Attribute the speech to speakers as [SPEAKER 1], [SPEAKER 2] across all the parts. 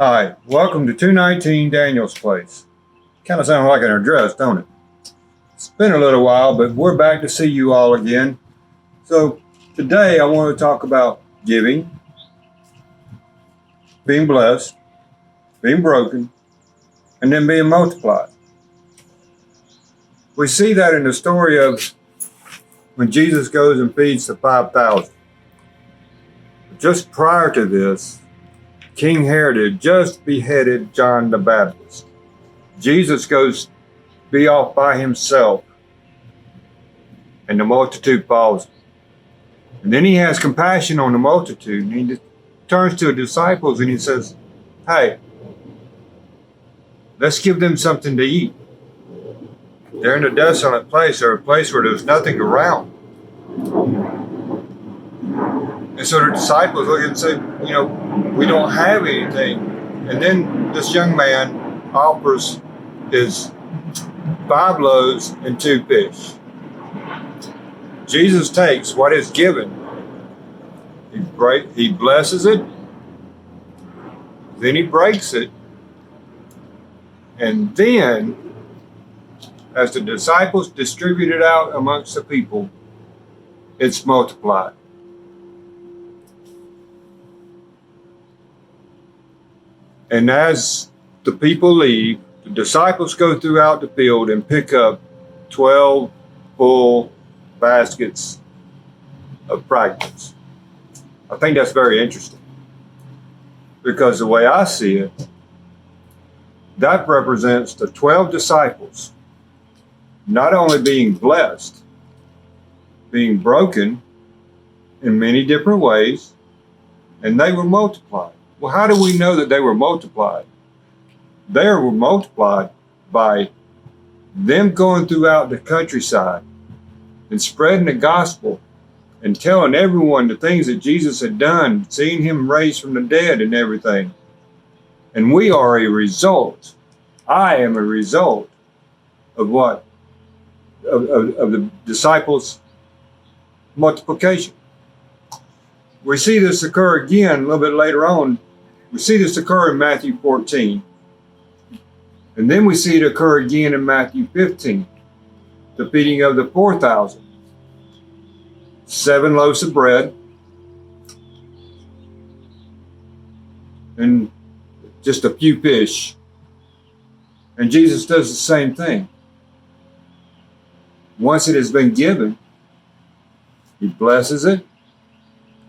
[SPEAKER 1] Hi, welcome to 219 Daniel's Place. Kind of sounds like an address, don't it? It's been a little while, but we're back to see you all again. So today I want to talk about giving, being blessed, being broken, and then being multiplied. We see that in the story of when Jesus goes and feeds the 5,000. Just prior to this, King Herod had just beheaded John the Baptist. Jesus goes be off by himself, and the multitude follows him. And then he has compassion on the multitude, and he turns to the disciples and he says, hey, let's give them something to eat. They're in a desolate place, or a place where there's nothing around. And so the disciples look and say, we don't have anything. And then this young man offers his 5 loaves and 2 fish. Jesus takes what is given, he blesses it, then he breaks it, and then, as the disciples distribute it out amongst the people, it's multiplied. And as the people leave, the disciples go throughout the field and pick up 12 full baskets of fragments. I think that's very interesting, because the way I see it, that represents the 12 disciples not only being blessed, being broken in many different ways, and they were multiplied. Well, how do we know that they were multiplied? They were multiplied by them going throughout the countryside and spreading the gospel and telling everyone the things that Jesus had done, seeing him raised from the dead and everything. And we are a result. I am a result of what? Of the disciples' multiplication. We see this occur again a little bit later on. We see this occur in Matthew 14. And then we see it occur again in Matthew 15. The feeding of the 4,000. 7 loaves of bread and just a few fish. And Jesus does the same thing. Once it has been given, he blesses it,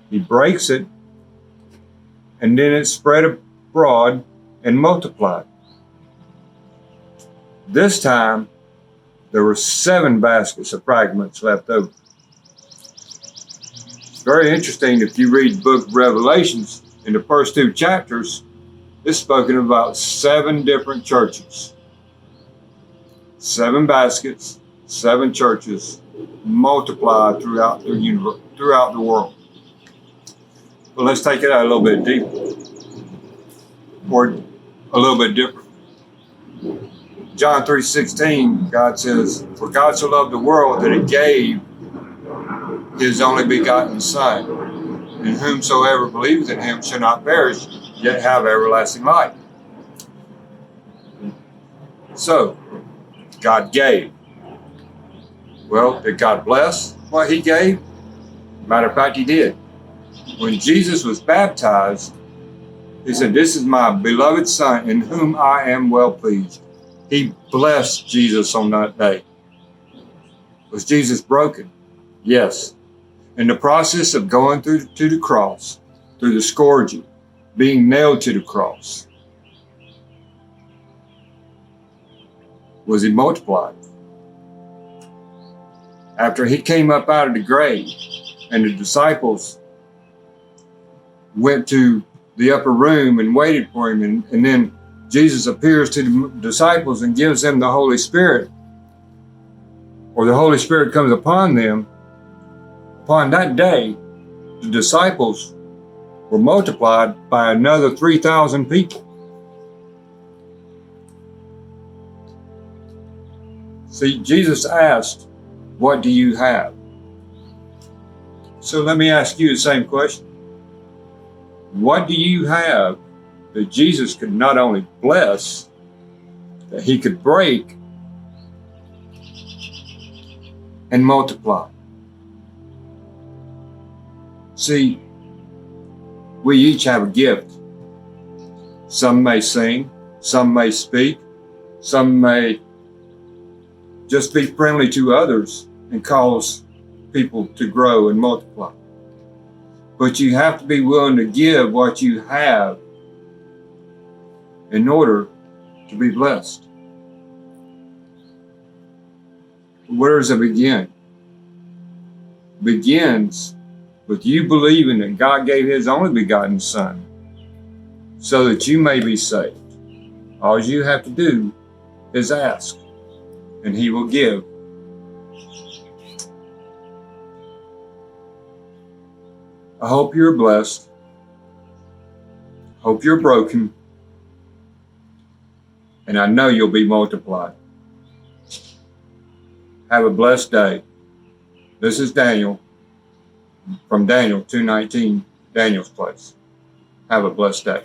[SPEAKER 1] he breaks it, and then it's spread abroad and multiplied. This time, there were 7 baskets of fragments left over. It's very interesting. If you read the book of Revelations, in the first 2 chapters, it's spoken about 7 different churches. 7 baskets, 7 churches, multiplied throughout the universe, throughout the world. But let's take it out a little bit deeper, or a little bit different. John 3:16, God says, for God so loved the world that he gave his only begotten Son, and whomsoever believeth in him shall not perish, yet have everlasting life. So, God gave. Well, did God bless what he gave? Matter of fact, he did. When Jesus was baptized, he said, this is my beloved Son in whom I am well pleased. He blessed Jesus on that day. Was Jesus broken? Yes. In the process of going through to the cross, through the scourging, being nailed to the cross, was he multiplied? After he came up out of the grave and the disciples went to the upper room and waited for him, and then Jesus appears to the disciples and gives them the Holy Spirit, or the Holy Spirit comes upon them. Upon that day, the disciples were multiplied by another 3,000 people. See, Jesus asked, what do you have? So let me ask you the same question. What do you have that Jesus could not only bless, that he could break and multiply. See, we each have a gift. Some may sing, some may speak, some may just be friendly to others and cause people to grow and multiply. But you have to be willing to give what you have in order to be blessed. Where does it begin? It begins with you believing that God gave his only begotten Son so that you may be saved. All you have to do is ask, and he will give. I hope you're blessed. Hope you're broken. And I know you'll be multiplied. Have a blessed day. This is Daniel from Daniel 2:19, Daniel's Place. Have a blessed day.